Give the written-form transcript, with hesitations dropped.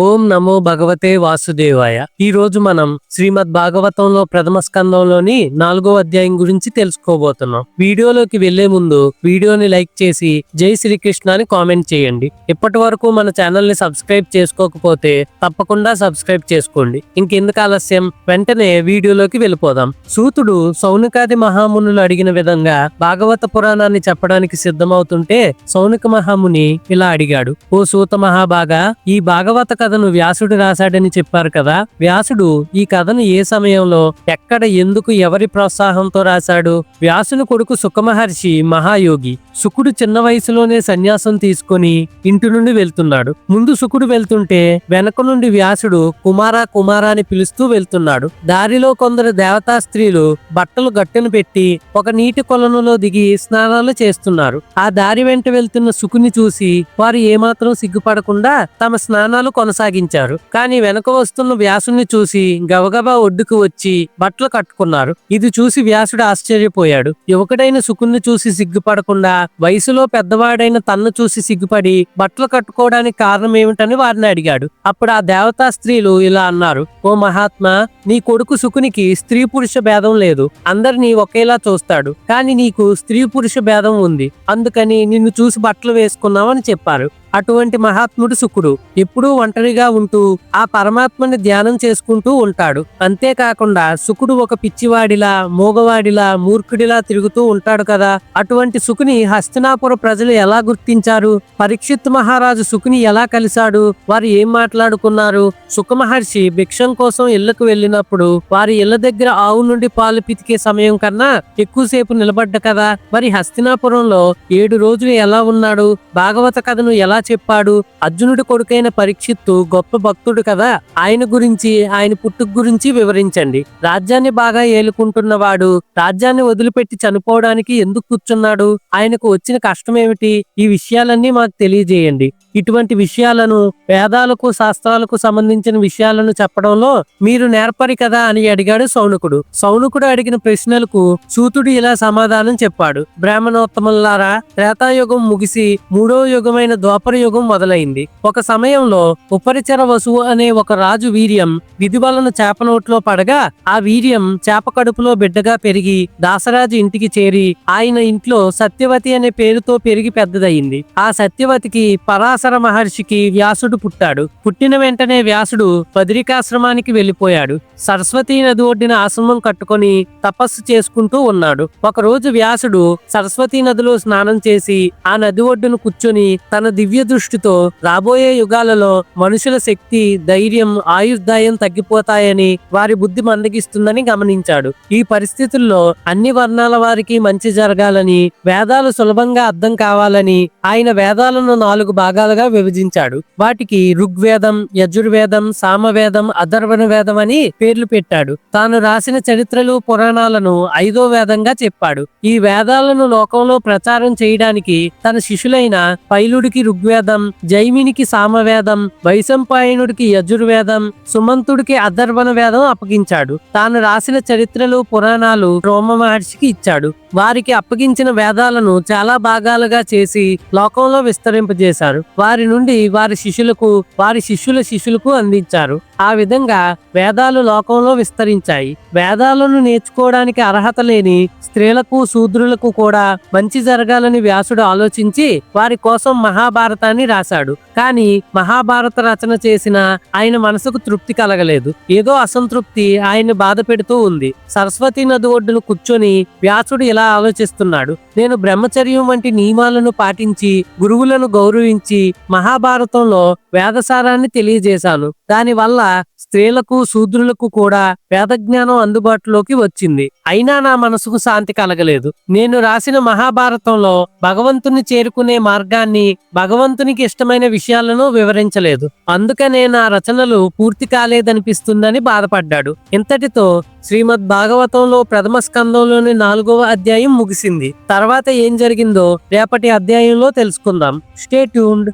ఓం నమో భగవతే వాసుదేవాయ. ఈ రోజు మనం శ్రీమద్ భాగవతంలో ప్రథమ స్కందంలోని 4వ అధ్యాయం గురించి తెలుసుకోబోతున్నాం. వీడియోలోకి వెళ్లే ముందు వీడియోని లైక్ చేసి జై శ్రీకృష్ణ అని కామెంట్ చేయండి. ఇప్పటి వరకు మన ఛానల్ ని సబ్స్క్రైబ్ చేసుకోకపోతే తప్పకుండా సబ్స్క్రైబ్ చేసుకోండి. ఇంకెందుకు ఆలస్యం, వెంటనే వీడియోలోకి వెళ్ళిపోదాం. సూతుడు సౌనకాది మహామునులు అడిగిన విధంగా భాగవత పురాణాన్ని చెప్పడానికి సిద్ధమవుతుంటే సౌనక మహాముని ఇలా అడిగాడు. ఓ సూత మహాభాగా, ఈ భాగవత కథను వ్యాసుడు రాశాడని చెప్పారు కదా. వ్యాసుడు ఈ కథను ఏ సమయంలో, ఎక్కడ, ఎందుకు, ఎవరి ప్రోత్సాహంతో రాశాడు? వ్యాసుని కొడుకు సుఖమహర్షి మహాయోగి. శుకుడు చిన్న వయసులోనే సన్యాసం తీసుకొని ఇంటి నుండి వెళ్తున్నాడు. ముందు శుకుడు వెళ్తుంటే వెనక నుండి వ్యాసుడు కుమారా కుమారా అని పిలుస్తూ వెళ్తున్నాడు. దారిలో కొందరు దేవతా స్త్రీలు బట్టలు గట్టును పెట్టి ఒక నీటి కొలనులో దిగి స్నానాలు చేస్తున్నారు. ఆ దారి వెంట వెళ్తున్న శుకుని చూసి వారు ఏమాత్రం సిగ్గుపడకుండా తమ స్నానాలు కొనసాగించారు. కానీ వెనక వస్తున్న వ్యాసుని చూసి గబగబా ఒడ్డుకు వచ్చి బట్టలు కట్టుకున్నారు. ఇది చూసి వ్యాసుడు ఆశ్చర్యపోయాడు. యువకుడైన శుకుని చూసి సిగ్గుపడకుండా వయసులో పెద్దవాడైన తన్ను చూసి సిగ్గుపడి బట్టలు కట్టుకోవడానికి కారణం ఏమిటని వారిని అడిగాడు. అప్పుడు ఆ దేవతా స్త్రీలు ఇలా అన్నారు. ఓ మహాత్మా, నీ కొడుకు శుకునికి స్త్రీ పురుష భేదం లేదు. అందరినీ ఒకేలా చూస్తాడు. కానీ నీకు స్త్రీ పురుష భేదం ఉంది. అందుకని నిన్ను చూసి బట్టలు వేసుకున్నావని చెప్పారు. అటువంటి మహాత్ముడు శుకుడు ఎప్పుడూ ఒంటరిగా ఉంటూ ఆ పరమాత్మని ధ్యానం చేసుకుంటూ ఉంటాడు. అంతేకాకుండా శుకుడు ఒక పిచ్చివాడిలా, మూగవాడిలా, మూర్ఖుడిలా తిరుగుతూ ఉంటాడు కదా. అటువంటి శుకుని హస్తినాపుర ప్రజలు ఎలా గుర్తించారు? పరీక్షిత్ మహారాజు శుకుని ఎలా కలిశాడు? వారు ఏం మాట్లాడుకున్నారు? శుక మహర్షి భిక్షం కోసం ఇళ్లకు వెళ్ళినప్పుడు వారి ఇళ్ల దగ్గర ఆవు నుండి పాలు పితికే సమయం కన్నా ఎక్కువసేపు నిలబడ్డ కదా. మరి హస్తినాపురంలో 7 రోజులు ఎలా ఉన్నాడు? భాగవత కథను ఎలా చెప్పాడు? అర్జునుడి కొడుకైన పరీక్షిత్తు గొప్ప భక్తుడు కదా. ఆయన గురించి, ఆయన పుట్టుక గురించి వివరించండి. రాజ్యాన్ని బాగా ఏలుకుంటున్నవాడు రాజ్యాన్ని వదిలిపెట్టి చనిపోవడానికి ఎందుకు కూర్చున్నాడు? ఆయనకు వచ్చిన కష్టం ఏమిటి? ఈ విషయాలన్నీ మాకు తెలియజేయండి. ఇటువంటి విషయాలను, వేదాలకు, శాస్త్రాలకు సంబంధించిన విషయాలను చెప్పడంలో మీరు నేర్పరి కదా అని అడిగాడు సౌనకుడు. సౌనకుడు అడిగిన ప్రశ్నలకు సూతుడు ఇలా సమాధానం చెప్పాడు. బ్రాహ్మణోత్తములారా, త్రేతాయుగం ముగిసి 3వ యుగమైన ద్వాపర యుగం మొదలైంది. ఒక సమయంలో ఉపరిచర వసువు అనే ఒక రాజు వీర్యం విధి వలన చేప నోట్లో పడగా ఆ వీర్యం చేప కడుపులో బిడ్డగా పెరిగి దాసరాజు ఇంటికి చేరి ఆయన ఇంట్లో సత్యవతి అనే పేరుతో పెరిగి పెద్దదయింది. ఆ సత్యవతికి పరాశర మహర్షికి వ్యాసుడు పుట్టాడు. పుట్టిన వెంటనే వ్యాసుడు బదరికాశ్రమానికి వెళ్లిపోయాడు. సరస్వతీ నది ఒడ్డిన ఆశ్రమం కట్టుకొని తపస్సు చేసుకుంటూ ఉన్నాడు. ఒకరోజు వ్యాసుడు సరస్వతీ నదిలో స్నానం చేసి ఆ నది ఒడ్డును కూర్చొని తన దివ్య దృష్టితో రాబోయే యుగాలలో మనుషుల శక్తి, ధైర్యం, ఆయుర్దాయం తగ్గిపోతాయని, వారి బుద్ధి మందగిస్తుందని గమనించాడు. ఈ పరిస్థితుల్లో అన్ని వర్ణాల వారికి మంచి జరగాలని, వేదాలు సులభంగా అర్థం కావాలని ఆయన వేదాలను 4 భాగాలుగా విభజించాడు. వాటికి ఋగ్వేదం, యజుర్వేదం, సామవేదం, అథర్వణ వేదం అని పేర్లు పెట్టాడు. తాను రాసిన చరిత్రలు, పురాణాలను 5వ వేదంగా చెప్పాడు. ఈ వేదాలను లోకంలో ప్రచారం చేయడానికి తన శిష్యులైన పైలుడికి ఋగ్వేదం, జైమినికి సామవేదం, వైశంపాయనుడికి యజుర్వేదం, సుమంతుడికి అథర్వణ వేదం అప్పగించాడు. తాను రాసిన చరిత్రలు, పురాణాలు రోమ మహర్షికి ఇచ్చాడు. వారికి అప్పగించిన వేదాలను చాలా భాగాలుగా చేసి లోకంలో విస్తరింపజేశారు. వారి నుండి వారి శిష్యులకు, వారి శిష్యుల శిష్యులకు అందించారు. ఆ విధంగా వేదాలు లోకంలో విస్తరించాయి. వేదాలను నేర్చుకోవడానికి అర్హత లేని స్త్రీలకు, శూద్రులకు కూడా మంచి జరగాలని వ్యాసుడు ఆలోచించి వారి కోసం మహాభారతాన్ని రాశాడు. కానీ మహాభారత రచన చేసిన ఆయన మనసుకు తృప్తి కలగలేదు. ఏదో అసంతృప్తి ఆయన బాధ పెడుతూ ఉంది. సరస్వతీ నది ఒడ్డును కూర్చొని వ్యాసుడు ఇలా ఆలోచిస్తున్నాడు. నేను బ్రహ్మచర్యం వంటి నియమాలను పాటించి, గురువులను గౌరవించి మహాభారతంలో వేదసారాన్ని తెలియజేశాను. దానివల్ల స్త్రీలకు, శూద్రులకు కూడా వేదజ్ఞానం అందుబాటులోకి వచ్చింది. అయినా నా మనసుకు శాంతి కలగలేదు. నేను రాసిన మహాభారతంలో భగవంతుని చేరుకునే మార్గాన్ని, భగవంతునికి ఇష్టమైన విషయాలను వివరించలేదు. అందుకనే నా రచనలు పూర్తి కాలేదనిపిస్తుందని బాధపడ్డాడు. ఇంతటితో శ్రీమద్ భాగవతంలో ప్రథమ స్కందంలోని 4వ అధ్యాయం ముగిసింది. తర్వాత ఏం జరిగిందో రేపటి అధ్యాయంలో తెలుసుకుందాం. Stay tuned.